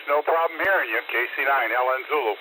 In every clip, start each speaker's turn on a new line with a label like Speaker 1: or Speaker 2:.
Speaker 1: no problem hearing you. KC9, LN Zulu.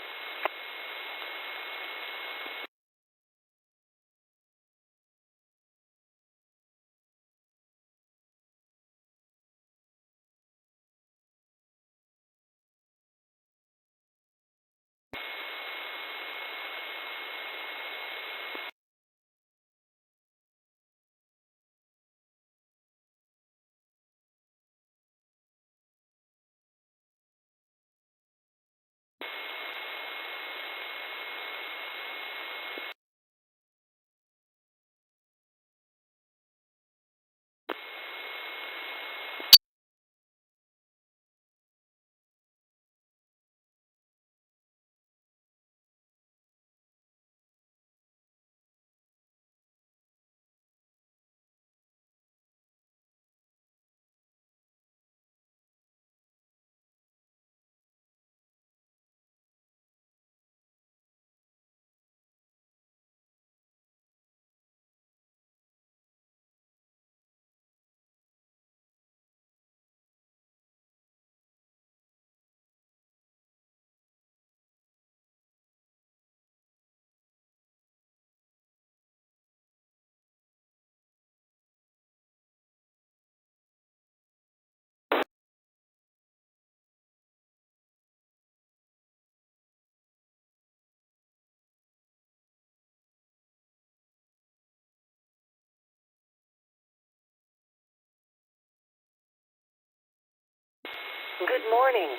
Speaker 2: Good morning.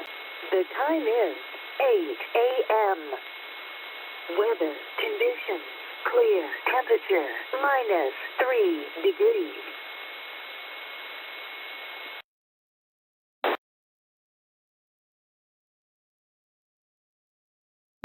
Speaker 2: The time is 8 a.m. Weather conditions clear. Temperature -3 degrees.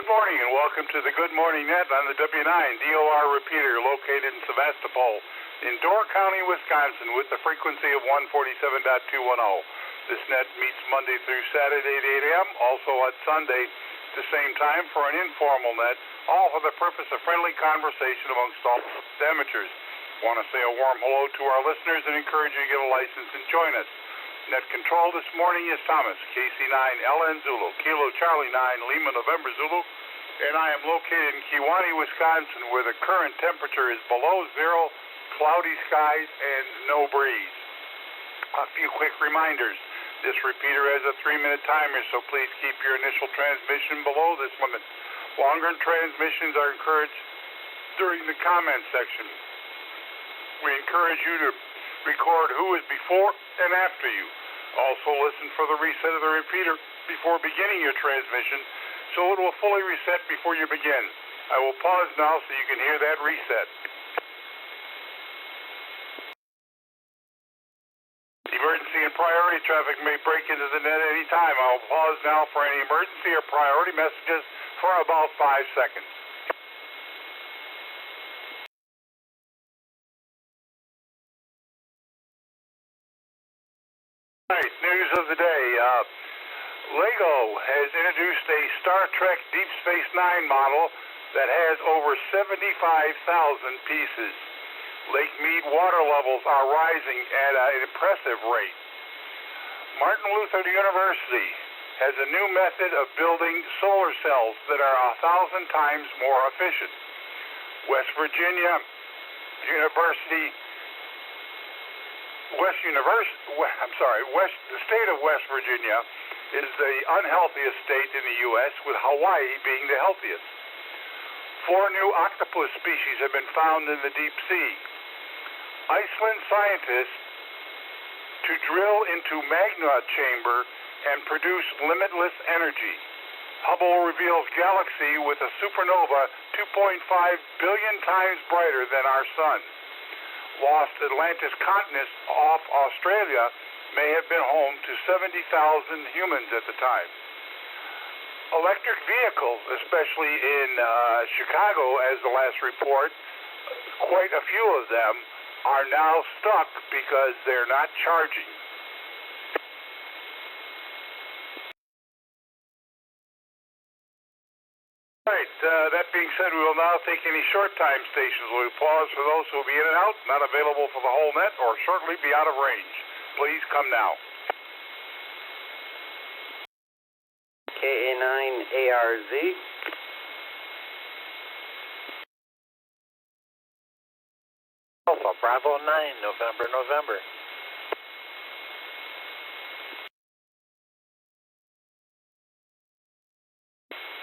Speaker 1: Good morning and welcome to the Good Morning Net on the W9 DOR repeater located in Sevastopol in Door County, Wisconsin with the frequency of 147.210. This net meets Monday through Saturday at 8 a.m., also at Sunday at the same time for an informal net, all for the purpose of friendly conversation amongst all amateurs. Want to say a warm hello to our listeners and encourage you to get a license and join us. Net control this morning is Thomas, KC9 LN Zulu, Kilo Charlie 9 Lima November Zulu, and I am located in Kewanee, Wisconsin, where the current temperature is below zero, cloudy skies, and no breeze. A few quick reminders. This repeater has a 3-minute timer, so please keep your initial transmission below this limit. Longer transmissions are encouraged during the comment section. We encourage you to record who is before and after you. Also listen for the reset of the repeater before beginning your transmission, so it will fully reset before you begin. I will pause now so you can hear that reset. Emergency and priority traffic may break into the net any time. I will pause now for any emergency or priority messages for about 5 seconds. All right, news of the day. Lego has introduced a Star Trek Deep Space Nine model that has over 75,000 pieces. Lake Mead water levels are rising at an impressive rate. Martin Luther University has a new method of building solar cells that are 1,000 times more efficient. The state of West Virginia is the unhealthiest state in the U.S., with Hawaii being the healthiest. 4 new octopus species have been found in the deep sea. Iceland scientists to drill into magma chamber and produce limitless energy. Hubble reveals galaxy with a supernova 2.5 billion times brighter than our sun. Lost Atlantis continent off Australia may have been home to 70,000 humans at the time. Electric vehicles, especially in Chicago, as the last report, quite a few of them are now stuck because they're not charging. All right, that being said, we will now take any short time stations. We'll pause for those who will be in and out, not available for the whole net, or shortly be out of range. Please come now.
Speaker 3: KA9ARZ. Alpha Bravo 9, November.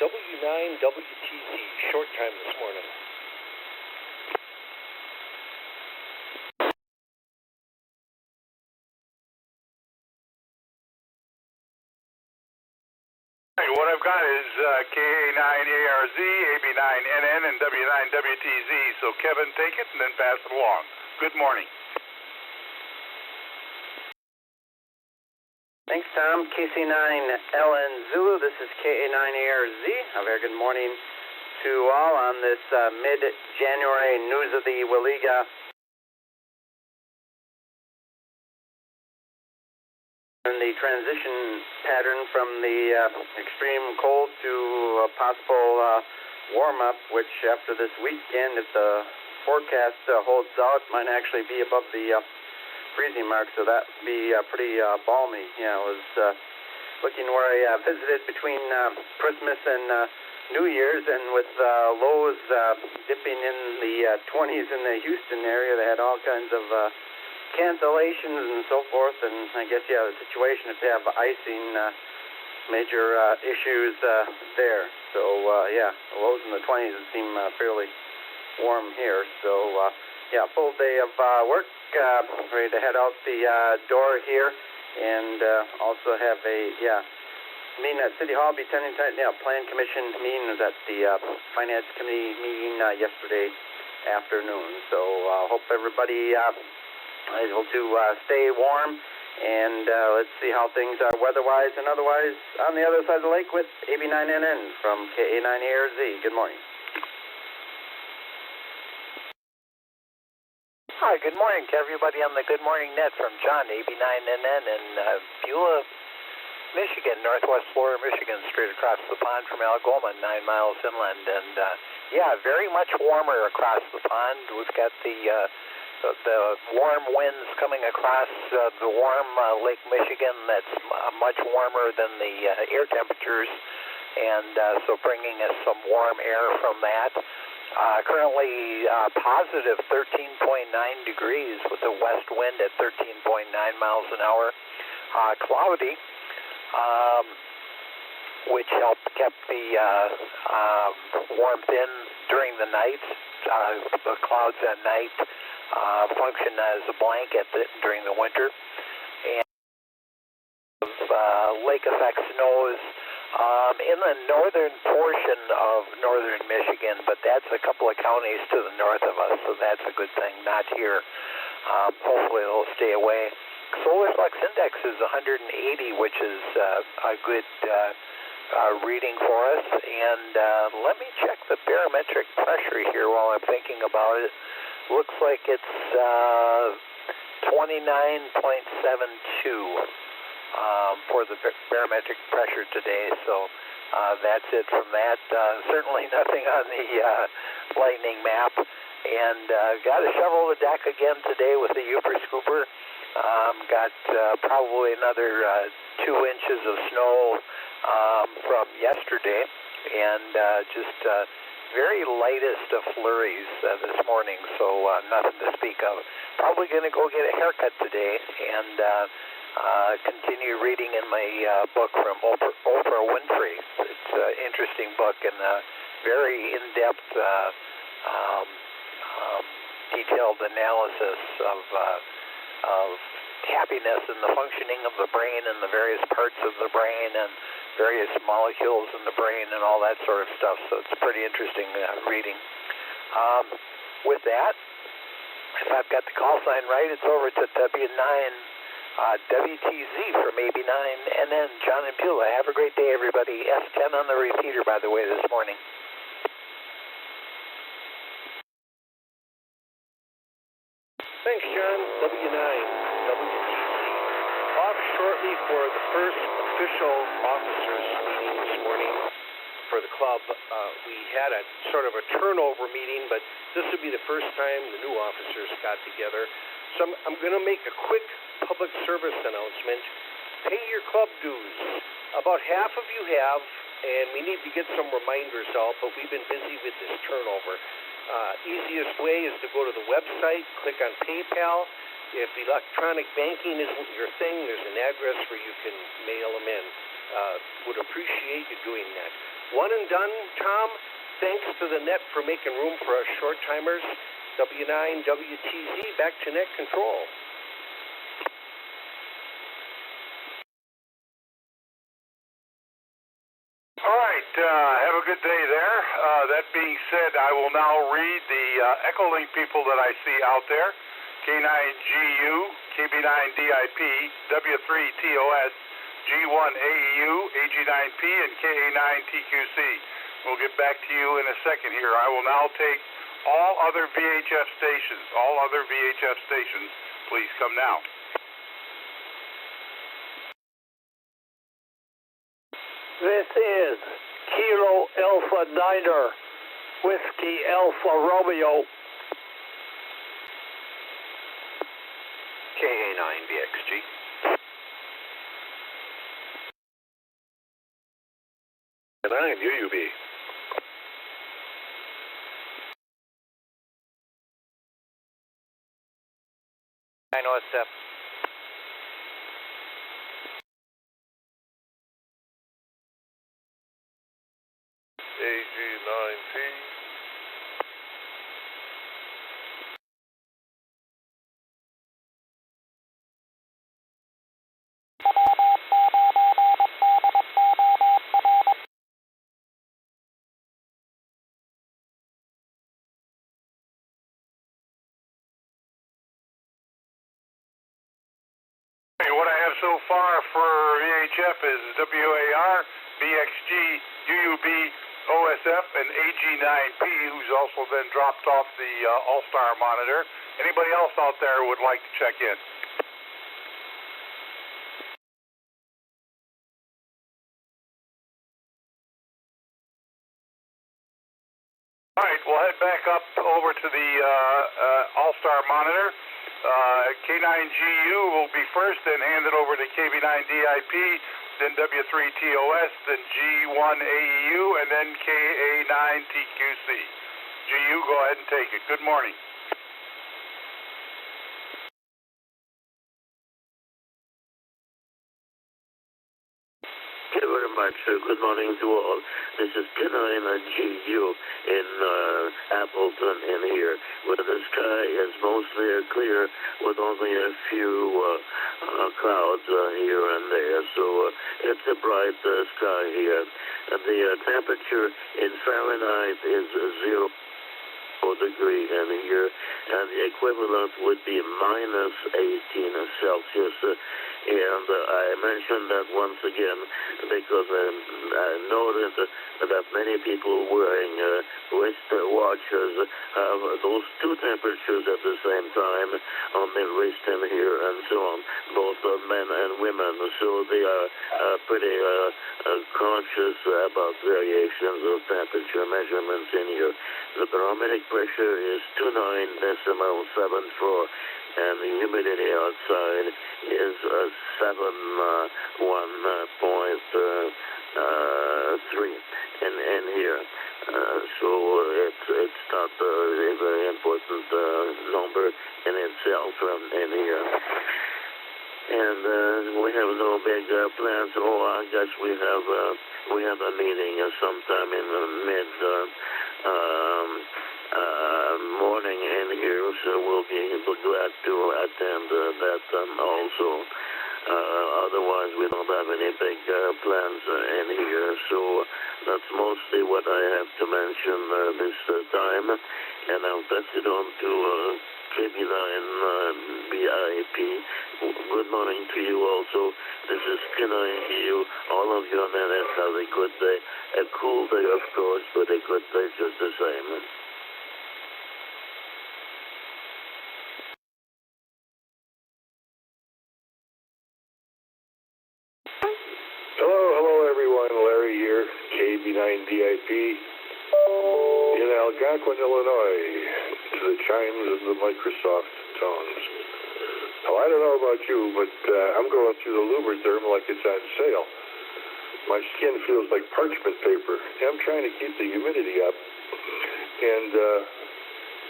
Speaker 4: W9WTZ, short time this morning.
Speaker 1: What I've got is KA9ARZ, AB9NN, and W9WTZ. So Kevin, take it and then pass it along. Good morning.
Speaker 3: Thanks, Tom. KC9LN Zulu, this is KA9ARZ. A very good morning to all on this mid-January News of the Waliga. And the transition pattern from the extreme cold to a possible warm-up, which after this weekend, if the forecast holds out, might actually be above the freezing mark, so that would be pretty balmy. Yeah, I was looking where I visited between Christmas and New Year's, and with lows dipping in the 20s in the Houston area, they had all kinds of cancellations and so forth, and I guess, yeah, the situation, if they have icing, major issues there. So, yeah, the lows in the 20s would seem fairly warm here. So, yeah, full day of work, ready to head out the door here, and also have a, meeting at City Hall, be attending tonight. Yeah, Plan Commission meeting was at the Finance Committee meeting yesterday afternoon. So, hope everybody able to stay warm, and let's see how things are weather-wise and otherwise on the other side of the lake with AB9NN from KA9ARZ. Good morning.
Speaker 5: Hi, good morning to everybody on the Good Morning Net from John, AB9NN in Beulah, Michigan, northwest Florida, Michigan, straight across the pond from Algoma, 9 miles inland. And yeah, very much warmer across the pond. We've got the warm winds coming across the warm Lake Michigan. That's much warmer than the air temperatures, and so bringing us some warm air from that. Currently positive 13.9 degrees with a west wind at 13.9 miles an hour. Cloudy, which kept the warmth in during the night. The clouds at night function as a blanket during the winter. And lake effect snows in the northern portion of northern Michigan, but that's a couple of counties to the north of us, so that's a good thing. Not here. Hopefully it'll stay away. Solar flux index is 180, which is a good reading for us. And let me check the barometric pressure here while I'm thinking about it. Looks like it's 29.72 for the barometric pressure today. So that's it from that. Certainly nothing on the lightning map. And got to shovel the deck again today with the Uber Scooper. Got probably another 2 inches of snow from yesterday, and just very lightest of flurries this morning, so nothing to speak of. Probably going to go get a haircut today and continue reading in my book from Oprah Winfrey. It's an interesting book and a very in-depth, detailed analysis of happiness and the functioning of the brain and the various parts of the brain and various molecules in the brain and all that sort of stuff. So it's pretty interesting reading. With that, if I've got the call sign right, it's over to W9 WTZ from AB9, and then John and Beulah. Have a great day, everybody. S10 on the repeater, by the way, this morning.
Speaker 4: Thanks, John. W9, WTZ. Off shortly for the first official officers meeting this morning for the club. We had a sort of a turnover meeting, but this would be the first time the new officers got together. So I'm going to make a quick public service announcement. Pay your club dues. About half of you have, and we need to get some reminders out, but we've been busy with this turnover. Easiest way is to go to the website, click on PayPal. If electronic banking isn't your thing, there's an address where you can mail them in. Would appreciate you doing that. One and done, Tom. Thanks to the net for making room for our short timers. W9 WTZ, back to net control.
Speaker 1: All right, have a good day there. That being said, I will now read the ECHOLINK people that I see out there. K9GU, KB9DIP, W3TOS, G1AEU, AG9P, and KA9TQC. We'll get back to you in a second here. I will now take all other VHF stations. All other VHF stations, please come now.
Speaker 6: This is Kilo Alpha Niner, Whiskey Alpha Romeo.
Speaker 3: KA9BXG.
Speaker 4: And I'm UUB.
Speaker 5: I know it's
Speaker 1: AG9P. What I have so far for VHF is WAR, BXG, UUB, OSF, and AG9P, who's also then dropped off the All-Star monitor. Anybody else out there would like to check in? All right, we'll head back up over to the All-Star monitor. K9GU will be first, then hand it over to KB9DIP, then W3TOS, then G1AEU, and then KA9TQC. GU, go ahead and take it. Good morning.
Speaker 7: Thank you very much. Good morning to all. This is K9GU in Appleton in here, where the sky is mostly clear with only a few clouds here and there. So it's a bright sky here. The temperature in Fahrenheit is 0 degree in here, and the equivalent would be minus 18 Celsius. And I mentioned that once again because I noted that many people wearing wrist watches have those two temperatures at the same time on their wrist and here and so on, both men and women. So they are pretty conscious about variations of temperature measurements in here. The barometric pressure is 29.74, and the humidity outside is 71.3 in here. So it's not a very important number in itself in here. And we have no big plans. Oh, I guess we have a meeting sometime in the mid morning in here, so we'll be glad to attend that also. Otherwise, we don't have any big plans in here, so that's mostly what I have to mention this time. And I'll pass it on to KB9BIP. Good morning to you also. This is K9GU. All of you on that have a good day. A cool day, of course, but a good day just the same.
Speaker 8: Hello everyone. Larry here, KB9DIP in Algonquin, Illinois, to the chimes of the Microsoft tones. Now, I don't know about you, but I'm going through the Lubertherm like it's on sale. My skin feels like parchment paper. I'm trying to keep the humidity up, and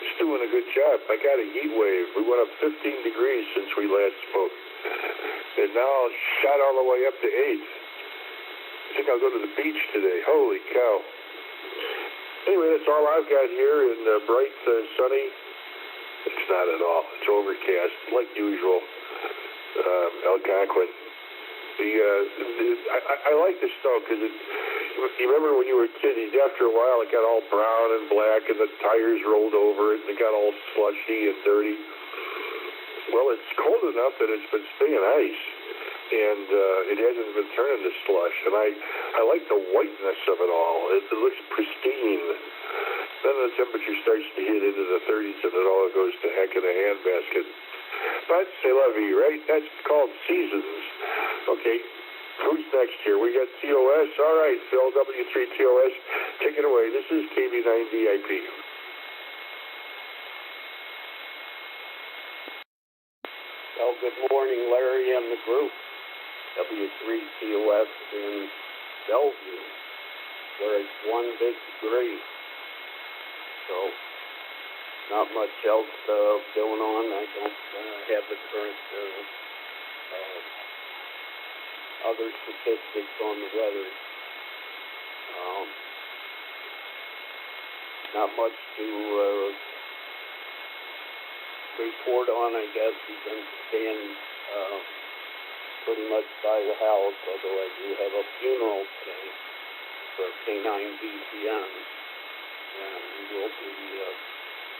Speaker 8: it's doing a good job. I got a heat wave. We went up 15 degrees since we last spoke, and now it's shot all the way up to 8. I think I'll go to the beach today. Holy cow. Anyway, that's all I've got here in bright, sunny. It's not at all. It's overcast, like usual. Algonquin. I like the snow because you remember when you were a kid, after a while it got all brown and black and the tires rolled over it and it got all slushy and dirty. Well, it's cold enough that it's been staying ice, and it hasn't been turning to slush. And I like the whiteness of it all. It looks pristine. Then the temperature starts to hit into the 30s and it all goes to heck in a handbasket. But c'est la vie, right? That's called seasons. Okay, who's next here? We got TOS. All right, Phil, W3TOS. Take it away. This is KB9DIP.
Speaker 9: Well, good morning, Larry and the group. W3TOS in Bellevue, where it's 1 big degree. So, not much else going on. I don't have the current other statistics on the weather. Not much to report on, I guess. We've been staying pretty much by the house, although I do have a funeral today for a K9 DPN, and we will be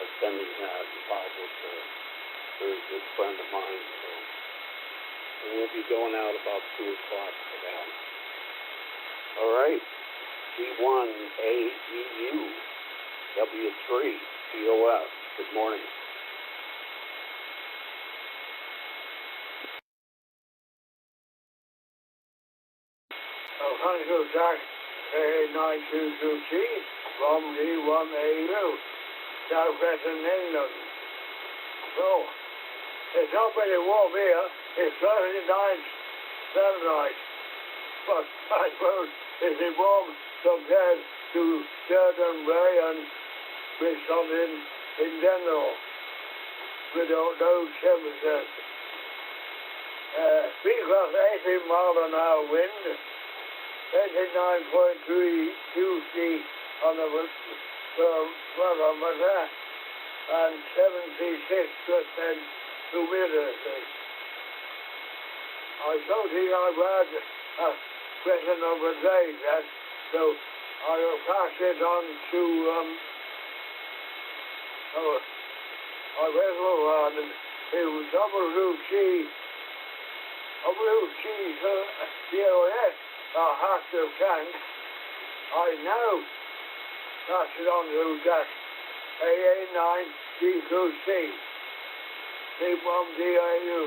Speaker 9: attending that. Bob was a very good friend of mine, so we'll be going out about 2 o'clock for that. All right, G1AEU, W3TOS. Good morning.
Speaker 6: Hunter Jack A922G from G1AU, Southwestern England. So, it's not very warm here. It's 39 Fahrenheit. But I suppose it's warm compared to Sturgeon Bay and Wisconsin in general. We don't know temperatures. Speed class 80 mile/hour wind. 89.3 QC on the barometer and 76% humidity. I don't think I've had a question of the day yet, so I will pass it on to our reservoir who WCOS. I have to thank. I know that's it on to that AA9DQC, C1DAU.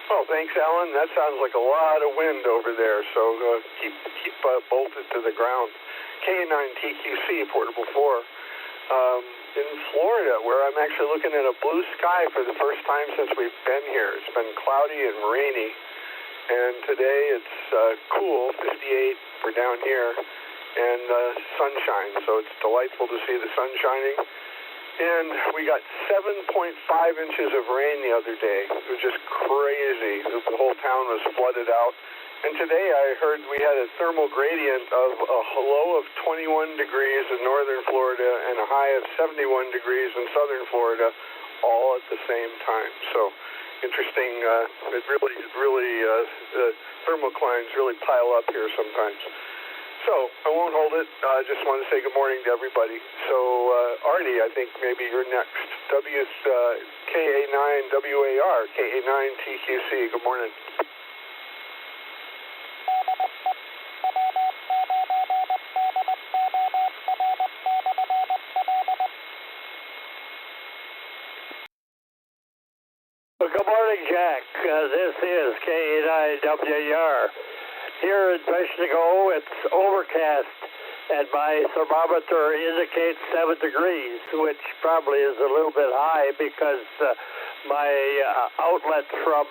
Speaker 1: Well, thanks, Alan. That sounds like a lot of wind over there, so keep bolted to the ground. K9TQC, Portable 4. In Florida, where I'm actually looking at a blue sky for the first time since we've been here. It's been cloudy and rainy, and today it's cool, 58 for down here, and sunshine, so it's delightful to see the sun shining. And we got 7.5 inches of rain the other day. It was just crazy. The whole town was flooded out. And today I heard we had a thermal gradient of a low of 21 degrees in northern Florida and a high of 71 degrees in southern Florida, all at the same time. So interesting. It really, the thermal climbs really pile up here sometimes. So I won't hold it. I just want to say good morning to everybody. So Artie, I think maybe you're next. KA9WAR, KA9TQC. Good morning.
Speaker 6: Good morning, Jack. This is KA9WAR. Here in Mexico, it's overcast
Speaker 5: and my thermometer indicates 7 degrees, which probably is a little bit high because my outlet from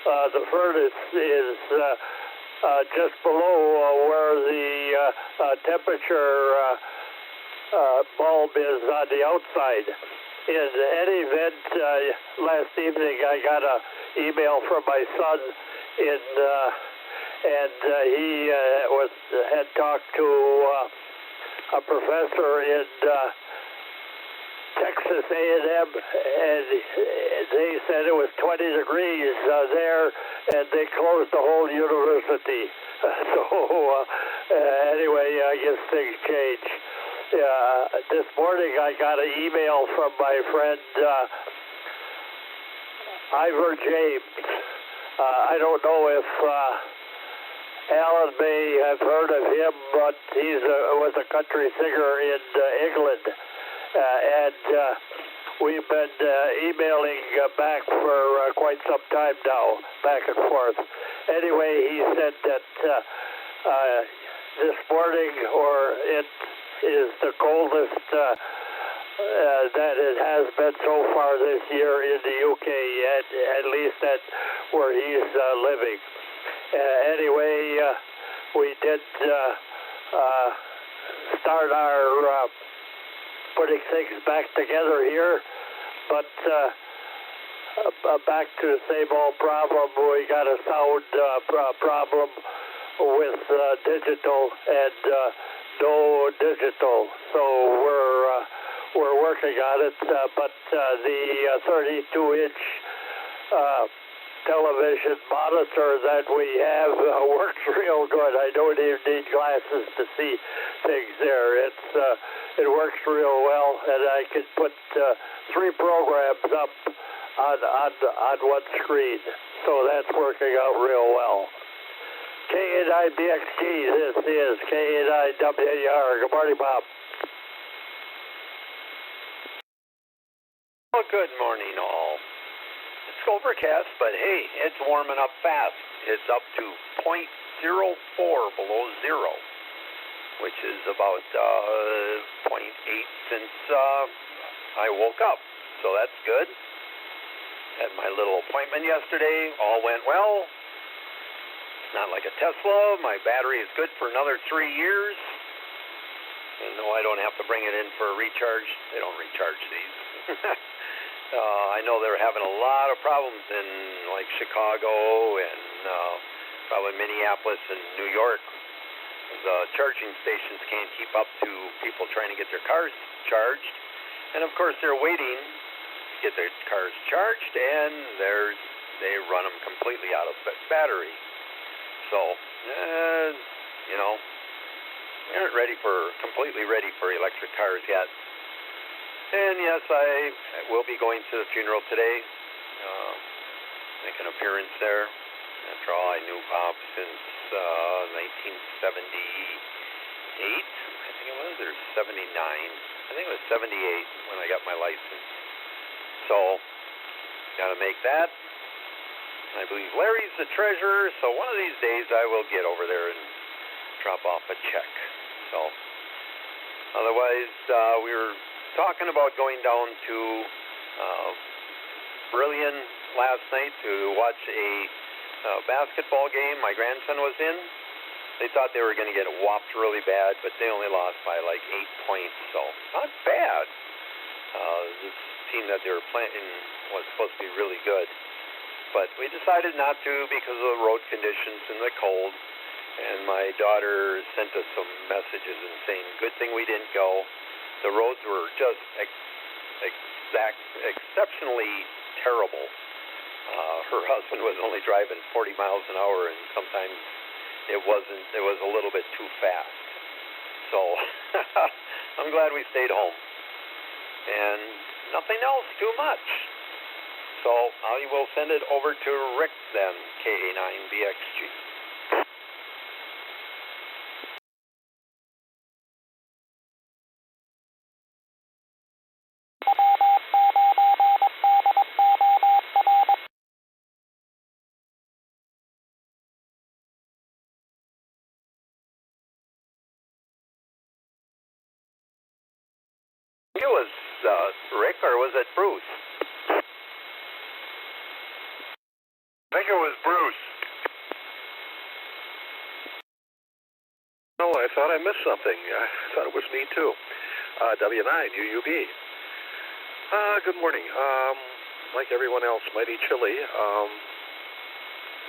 Speaker 5: the furnace is just below where the temperature bulb is on the outside. In any event, last evening I got an email from my son and he had talked to a professor in Texas A&M, and they said it was 20 degrees there, and they closed the whole university. Anyway, I guess things change. This morning I got an email from my friend Ivor James. I don't know if Alan may have heard of him, but he was a country singer in England. And we've been emailing back for quite some time now, back and forth. Anyway, he said that this morning, or it is the coldest that it has been so far this year in the UK, at least that's where he's living. Anyway, we did start our putting things back together here, but back to the same old problem. We got a sound problem with digital and no digital, so we're working on it. But the 32-inch television monitor that we have works real good. I don't even need glasses to see things there. It works real well, and I can put 3 programs up on one screen, so that's working out real well. K9BXG, this is K9WAR. Good morning, Bob.
Speaker 10: Well, good morning, all. It's overcast, but hey, it's warming up fast. It's up to 0.04 below zero, which is about 0.8 since I woke up. So that's good. Had my little appointment yesterday. All went well. It's not like a Tesla. My battery is good for another 3 years. And no, I don't have to bring it in for a recharge. They don't recharge these. I know they're having a lot of problems in like Chicago and probably Minneapolis and New York. The charging stations can't keep up to people trying to get their cars charged. And of course they're waiting to get their cars charged, and they run them completely out of battery. So, you know, we aren't completely ready for electric cars yet. And yes, I will be going to the funeral today, make an appearance there. After all, I knew Bob since 1978, I think it was, or 79. I think it was 78 when I got my license. So, got to make that. I believe Larry's the treasurer, so one of these days I will get over there and drop off a check. So, otherwise, we were talking about going down to Brillion last night to watch a basketball game my grandson was in. They thought they were going to get whopped really bad, but they only lost by like 8 points, so not bad. This team that they were playing was supposed to be really good. But we decided not to because of the road conditions and the cold. And my daughter sent us some messages and saying, good thing we didn't go. The roads were just exceptionally terrible. Her husband was only driving 40 miles an hour, and sometimes it was a little bit too fast. So I'm glad we stayed home. And nothing else too much. So I will send it over to Rick then, KA9BXG.
Speaker 5: It was Rick, or was it Bruce?
Speaker 1: I think it was Bruce.
Speaker 4: Oh, I thought I missed something. I thought it was me too. W9 UUB. Good morning. Like everyone else, mighty chilly.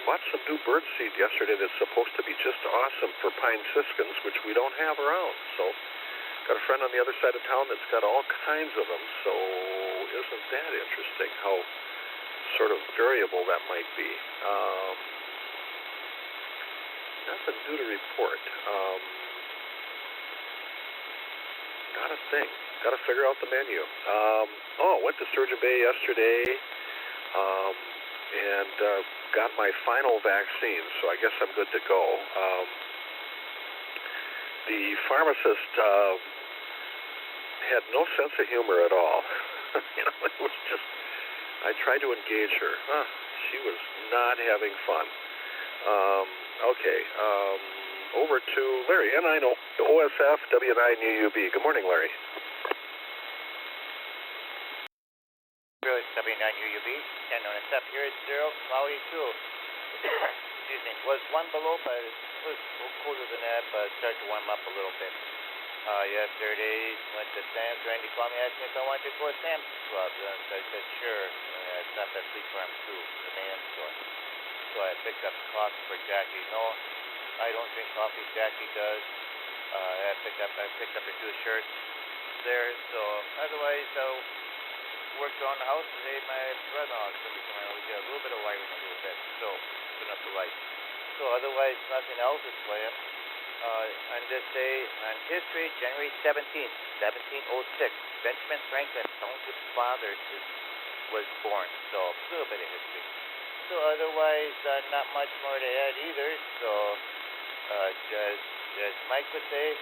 Speaker 4: Bought some new bird seed yesterday that's supposed to be just awesome for pine siskins, which we don't have around. So, got a friend on the other side of town that's got all kinds of them. So, isn't that interesting how sort of variable that might be? Nothing new to report. Not a thing. Got to figure out the menu. Went to Sturgeon Bay yesterday. And got my final vaccine, so I guess I'm good to go. The pharmacist had no sense of humor at all. It was just, I tried to engage her. She was not having fun. Over to Larry, and I know OSF W9 UUB. Good morning, Larry.
Speaker 11: W9 UUB, 10 on the top here at 0, cloudy too. Excuse me, was 1 below, but it was a little colder than that, but it started to warm up a little bit. Yesterday, went to Sam's. Randy called me, asked me if I wanted to go to Sam's Club. So I said, sure. I stopped at Fleet Farm too, the man store. So I picked up coffee for Jackie. No, I don't drink coffee. Jackie does. I picked up her 2 shirts there. So otherwise, worked around the house today. My brother-in-law's going to be coming over. We did a little bit of wiring a little bit, so putting up the lights. So otherwise, nothing else is planned. On this day, on history, January 17th, 1706, Benjamin Franklin, Township's father, was born. So a little bit of history. So otherwise, not much more to add either. So as Mike would say,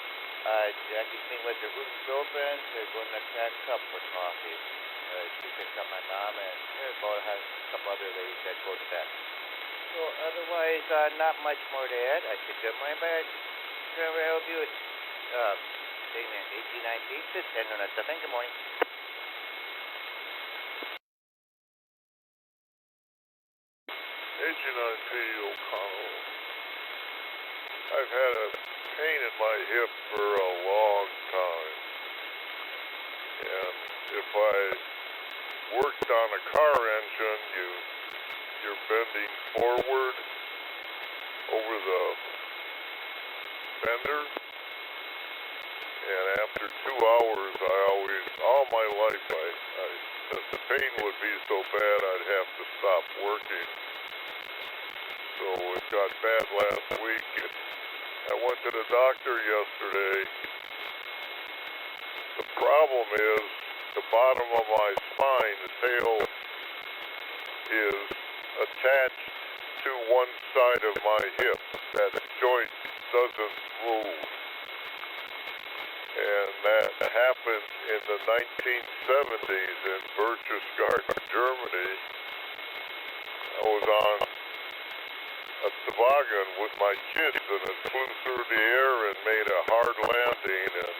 Speaker 11: Jackie's meeting with her girlfriend. They're going to crack cup for coffee. She picked up my mom and about a couple other ladies that go to that. So otherwise, not much more to add. I said good morning, back. I'll do it. Statement 18 pieces, 10 on a 7. Good morning.
Speaker 12: 89P O'Connell. I've had a pain in my hip for a long time. And if I worked on a car engine, you're bending forward over the fender. And after 2 hours, all my life, the pain would be so bad I'd have to stop working. So it got bad last week. And I went to the doctor yesterday. The problem is the bottom of my spine, the tail, is attached to one side of my hip. That joint doesn't move. And that happened in the 1970s in Berchtesgaden, Germany. I was on a toboggan with my kids, and it flew through the air and made a hard landing and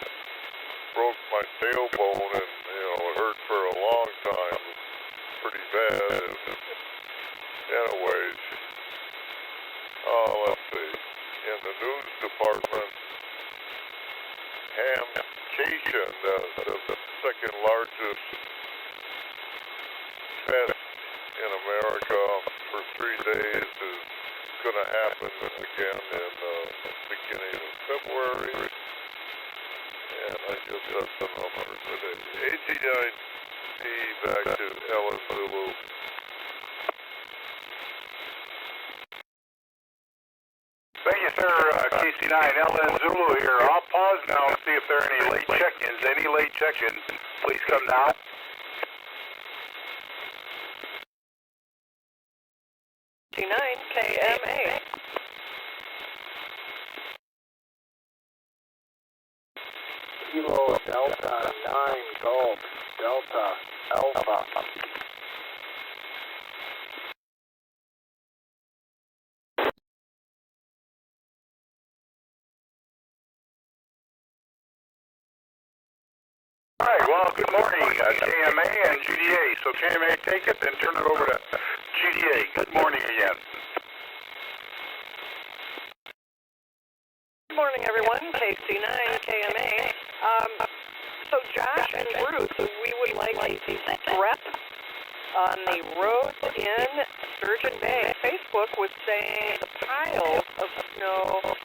Speaker 12: broke my tailbone, and it hurt for a long time. Pretty bad. Anyways, let's see. In the news department, Hamcation, the second largest fest in America for 3 days, is going to happen again in the beginning of February. And I just got the number today. 89P back to Ellen Zulu.
Speaker 1: Thank you, sir. KC9 LN Zulu here. I'll pause now and see if there are any late check-ins. Any late check-ins, please come now.
Speaker 13: KMA.
Speaker 5: Kilo Delta 9 Golf Delta Alpha.
Speaker 1: All right, well, good morning, KMA and GDA. So KMA, take it, then turn it over to GDA. Good morning again.
Speaker 13: Good morning, everyone. KC9, KMA. So Josh and Bruce, we would like to prep on the road in Sturgeon Bay. Facebook was saying the piles of snow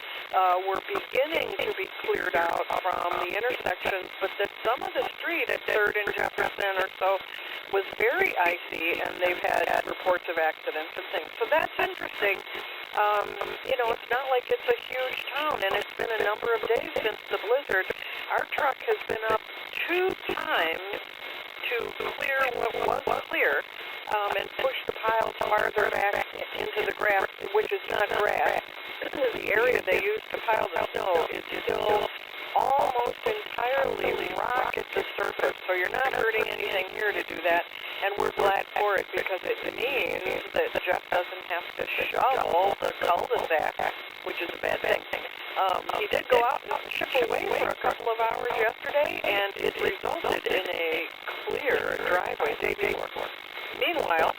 Speaker 13: were beginning to be cleared out from the intersections, but that some of the street at 3rd and Jefferson or so was very icy, and they've had reports of accidents and things. So that's interesting. You know, it's not like it's a huge town, and it's been a number of days since the blizzard. Our truck has been up 2 times to clear what was clear and push the piles farther back into the grass, which is not grass. The area they use to pile the snow is still almost entirely rock at the surface, so you're not hurting anything here to do that, and we're glad for it because it means that Jeff doesn't have to shovel the cul-de-sac, which is a bad thing. He did go out and chip away for a couple of hours yesterday, and it resulted in a clear driveway day before. Meanwhile,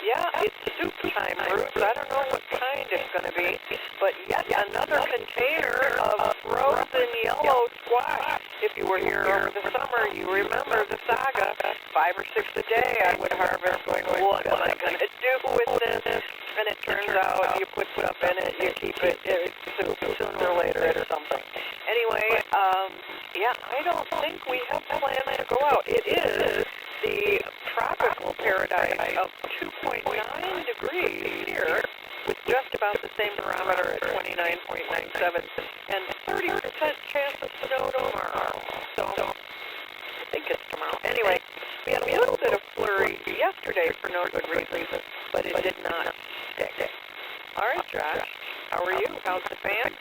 Speaker 13: yeah, it's soup time, Bruce. I don't know what kind it's going to be, but yet another container of frozen yellow squash. If you were here over the summer, you remember the saga. 5 or 6 a day I would harvest, going, what am I going to do with this? And it turns out you put stuff in it, you keep it, it's soup sooner or later or something. Anyway, yeah, I don't think we have plans to go out. It is the tropical paradise of 2.9 degrees here, with just about the same barometer at 29.97, and 30% chance of snow tomorrow. So, I think it's tomorrow. Anyway, we had a little bit of flurry yesterday for no good reason, but it did not stick. All right, Josh, how are you? How's the fan?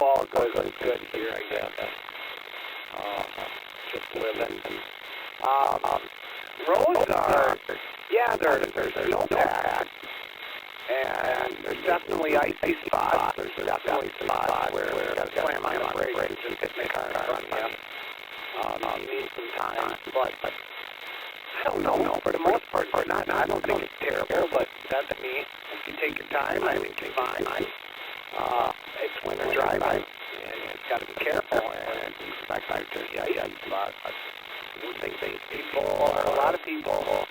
Speaker 5: All good here, I guess. Just living. Roads are, yeah, there's snowpack, and there's definitely icy spots. There's definitely spots where you got to slam on the brakes and just hit the car in front of you. You need some time, but I don't know. For the most part, I don't think it's terrible, but that's me. If you take your time, I think you're fine. It's winter driving, and you've got to be careful and expect there's icy spots. I think a lot of people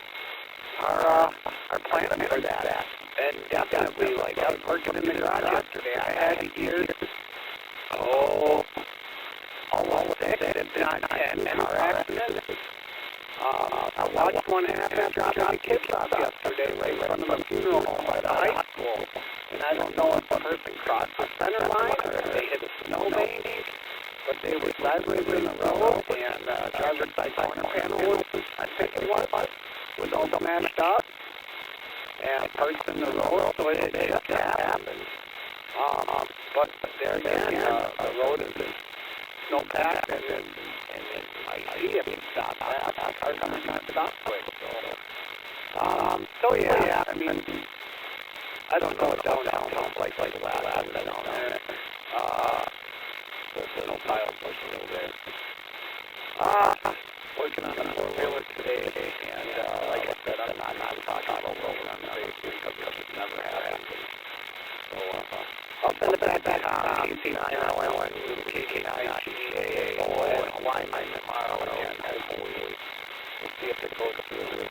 Speaker 5: are planning for that. And definitely, like I was working in the garage yesterday, I had to hear, almost 6, if not 10 car accidents. I watched one happen dropping the kids off yesterday right in front of the funeral home by the high school. And I don't know if the person crossed the center line or if they hit a snowbank, but they were sideways in the road, and driver's side corner panel was, I think it was all smashed up and parked in the road, so it just happened. But there again, the road is snowpacked, and I see it being stopped. Our car's not stopped quick. So yeah, I mean, I don't know what downtown sounds like the last time I was down there. The snow piles was a little bit. Working on a four-wheeler today, and like I said, I'm not talking about rolling on the Facebook because it never happened. So I'll send it back to Tom, KC9LL, and KK9GA, and align mine tomorrow, and hopefully we'll see if it goes through.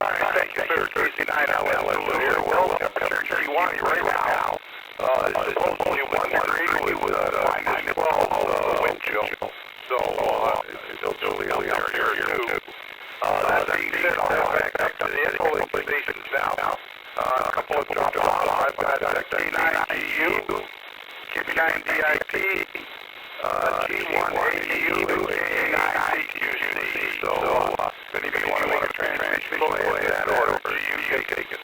Speaker 1: Alright, thank you, sir. KC9LL here. Well, temperature 31 right now. It's supposedly 1 degree with minus 12 wind chill. So, it's still chilly out there here, too. That being said, I'll head back to the ECHOLINK stations now. A couple of drop-offs. I've got K9GU, K9DIP, G1AU, and K9CQC. So, if anybody want to make a transmission, go ahead, that order for you, take it.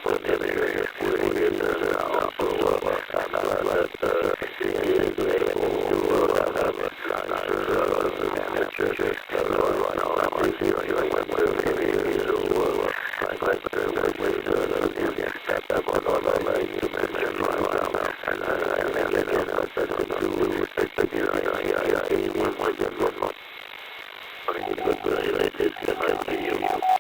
Speaker 7: Hamilton in here, shooting in now. So I'm glad that he is able to have a nice temperature. Right now, I'm feeling like I'm living so I like the way that was all I like to mention right now. And again, I said to do it, I was a good one. Good day, ladies, good night to you.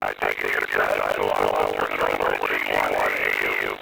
Speaker 7: I take it you're just so I'll turn it over to you.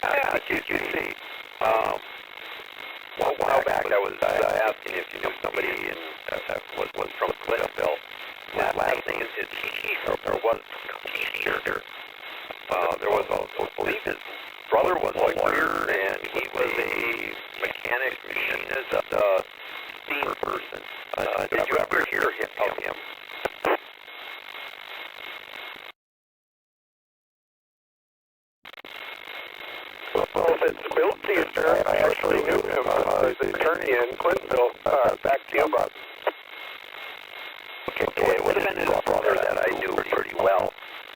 Speaker 10: Yeah, QC. Well, a while back I was asking if you knew somebody that was from Clintonville. His last name is Teacher, or was Teacher. There was I believe his brother was a lawyer, and he was a mechanic, machinist, steam person. Did you ever hear of him?
Speaker 8: Well, if it's Bill Teaser, I actually knew him. The attorney in Clintonville, back to you, Bob.
Speaker 10: Okay, it would have been his brother that I knew pretty well.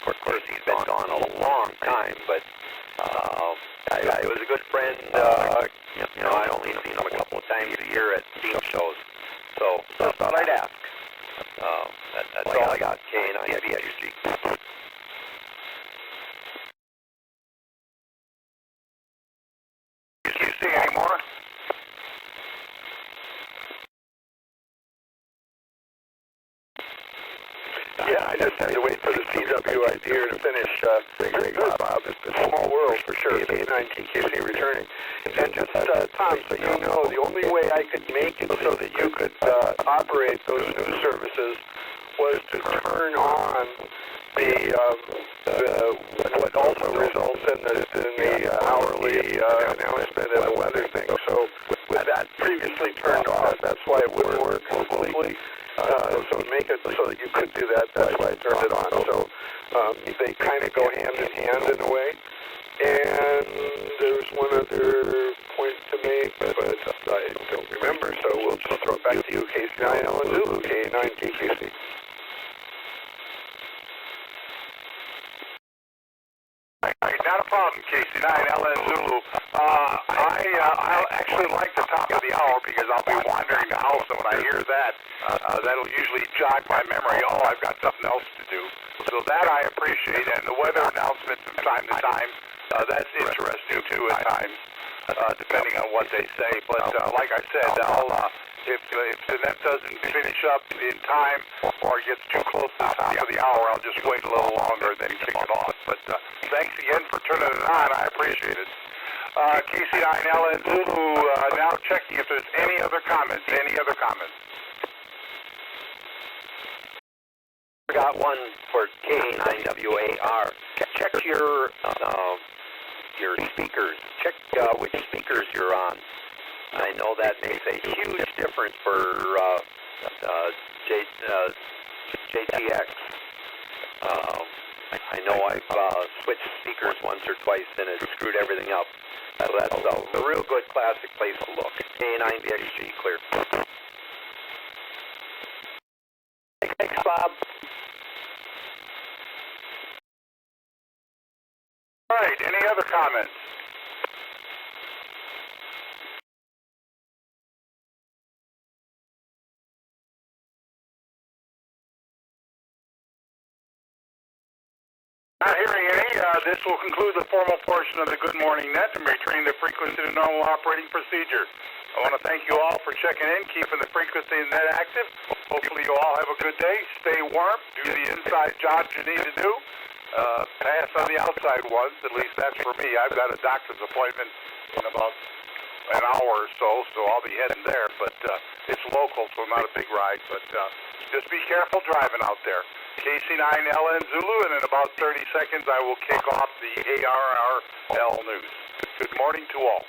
Speaker 10: Of course, he's been gone a long time, but I was a good friend. I only seen him a couple of times a year at steam shows, so just thought I'd ask. That's all I got. K9 VXG.
Speaker 1: Do you see any more?
Speaker 8: Yeah, I just had to wait for the CWID here to finish. Very good, Bob. It's a small world for sure. K9 TKC returning. And just, Tom, so you know, the only way I could make it so that you could operate those news services was to turn on what also results in the hourly announcement and the weather thing. So with that previously turned off, that's why it wouldn't work completely. So make it so that you could do that. That's why I turned it on. So they kind of go hand in hand in a way. And there's one other point to make, but I don't remember. So we'll just throw it back to you, KC9 Ellen Zulu, K9 TKC.
Speaker 1: Not a problem, KC9 LN Zulu. I actually like the top of the hour because I'll be wandering the house, and when I hear that, that'll usually jog my memory. Oh, I've got something else to do. So that I appreciate, and the weather announcements from time to time, that's interesting too at times, depending on what they say. But like I said, if the net doesn't finish up in time or gets too close to the top of the hour, I'll just wait a little longer and then kick it off. But thanks again for turning it on. I appreciate it. KC9 LN Zulu, now checking if there's any other comments.
Speaker 10: Got one for K9WAR. Check your speakers. Check which speakers you're on. I know that makes a huge difference for JTX. I know I've switched speakers once or twice and it screwed everything up. So that's a real good classic place to look. K9VXG clear. Thanks, Bob.
Speaker 1: All right, any other comments? Not hearing any. This will conclude the formal portion of the Good Morning Net and returning the frequency to normal operating procedure. I want to thank you all for checking in, keeping the frequency net active. Hopefully you all have a good day. Stay warm. Do the inside jobs you need to do. Pass on the outside ones. At least that's for me. I've got a doctor's appointment in about an hour or so I'll be heading there. But it's local, so not a big ride. But just be careful driving out there. KC9 LN Zulu, and in about 30 seconds I will kick off the ARRL news. Good morning to all.